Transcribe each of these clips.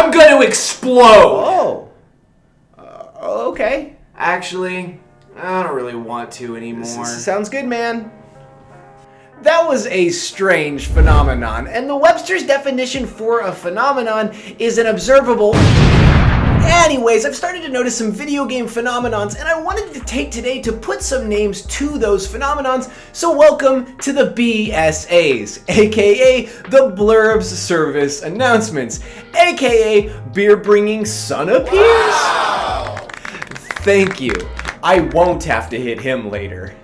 I'm gonna explode! Okay. Actually, I don't really want to anymore. Sounds good, man. That was a strange phenomenon, and the Webster's definition for a phenomenon is an observable... Anyways, I've started to notice some video game phenomenons, and I wanted to take today to put some names to those phenomenons, so welcome to the BSAs, aka the Blurbs Service Announcements, aka Beer Bringing Son Appears? Wow. Thank you. I won't have to hit him later.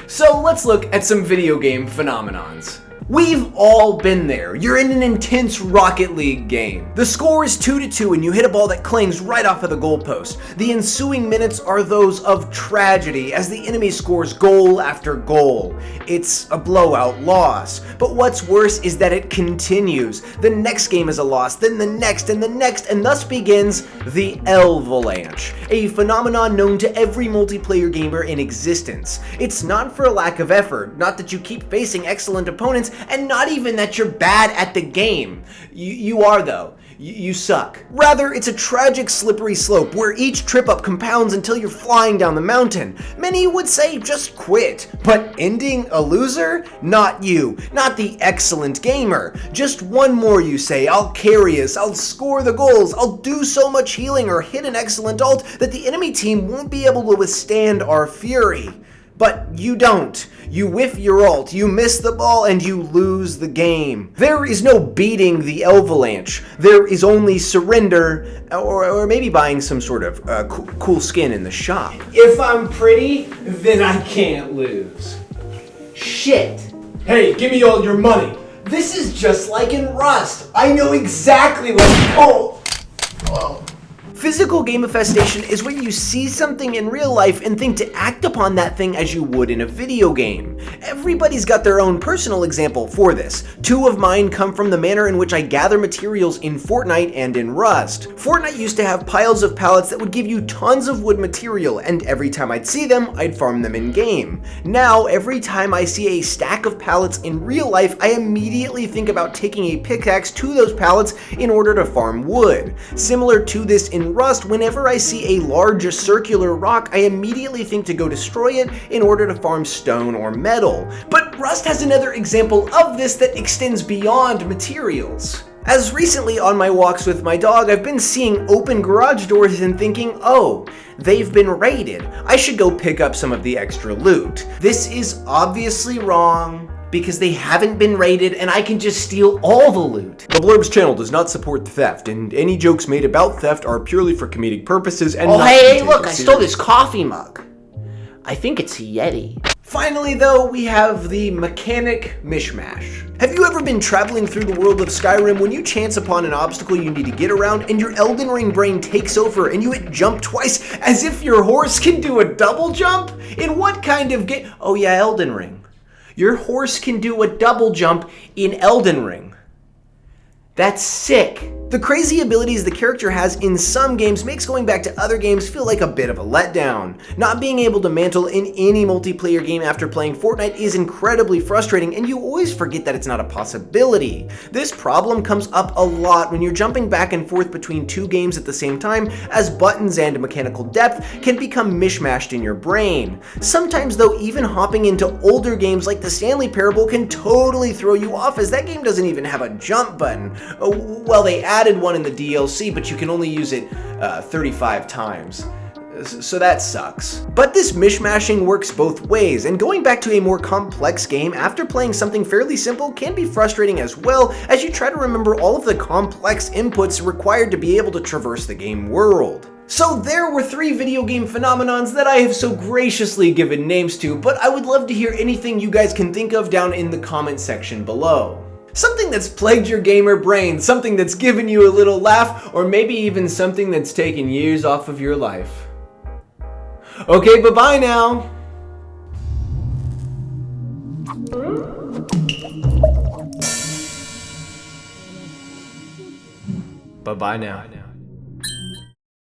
So let's look at some video game phenomenons. We've all been there. You're in an intense Rocket League game. The score is 2-2 and you hit a ball that clings right off of the goalpost. The ensuing minutes are those of tragedy as the enemy scores goal after goal. It's a blowout loss. But what's worse is that it continues. The next game is a loss, then the next, and thus begins the L-valanche, a phenomenon known to every multiplayer gamer in existence. It's not for a lack of effort, not that you keep facing excellent opponents, and not even that you're bad at the game. You are though. You suck. Rather, it's a tragic slippery slope where each trip up compounds until you're flying down the mountain. Many would say just quit, but ending a loser? Not you. Not the excellent gamer. Just one more, you say. I'll carry us. I'll score the goals. I'll do so much healing or hit an excellent ult that the enemy team won't be able to withstand our fury. But you don't. You whiff your ult, you miss the ball, and you lose the game. There is no beating the Elvanche. There is only surrender, or maybe buying some sort of cool skin in the shop. If I'm pretty, then I can't lose. Shit. Hey, give me all your money. This is just like in Rust. I know exactly what... Oh. Physical gamifestation is when you see something in real life and think to act upon that thing as you would in a video game. Everybody's got their own personal example for this. Two of mine come from the manner in which I gather materials in Fortnite and in Rust. Fortnite used to have piles of pallets that would give you tons of wood material, and every time I'd see them, I'd farm them in game. Now, every time I see a stack of pallets in real life, I immediately think about taking a pickaxe to those pallets in order to farm wood. Similar to this in Rust, whenever I see a large circular rock, I immediately think to go destroy it in order to farm stone or metal. But Rust has another example of this that extends beyond materials. As recently on my walks with my dog, I've been seeing open garage doors and thinking, oh, they've been raided. I should go pick up some of the extra loot. This is obviously wrong, because they haven't been raided and I can just steal all the loot. The Blurbs channel does not support theft, and any jokes made about theft are purely for comedic purposes and Oh, hey, look, I stole this coffee mug. I think it's a Yeti. Finally, though, we have the mechanic Mish Mash. Have you ever been traveling through the world of Skyrim when you chance upon an obstacle you need to get around and your Elden Ring brain takes over and you hit jump twice as if your horse can do a double jump? In what kind of game? Oh yeah, Elden Ring. Your horse can do a double jump in Elden Ring. That's sick. The crazy abilities the character has in some games makes going back to other games feel like a bit of a letdown. Not being able to mantle in any multiplayer game after playing Fortnite is incredibly frustrating, and you always forget that it's not a possibility. This problem comes up a lot when you're jumping back and forth between two games at the same time, as buttons and mechanical depth can become mishmashed in your brain. Sometimes though, even hopping into older games like the Stanley Parable can totally throw you off, as that game doesn't even have a jump button. Well, they added one in the DLC, but you can only use it 35 times. So that sucks. But this mishmashing works both ways, and going back to a more complex game after playing something fairly simple can be frustrating as well, as you try to remember all of the complex inputs required to be able to traverse the game world. So there were 3 video game phenomenons that I have so graciously given names to, but I would love to hear anything you guys can think of down in the comment section below. Something that's plagued your gamer brain, something that's given you a little laugh, or maybe even something that's taken years off of your life. Okay, bye-bye now. Bye-bye now.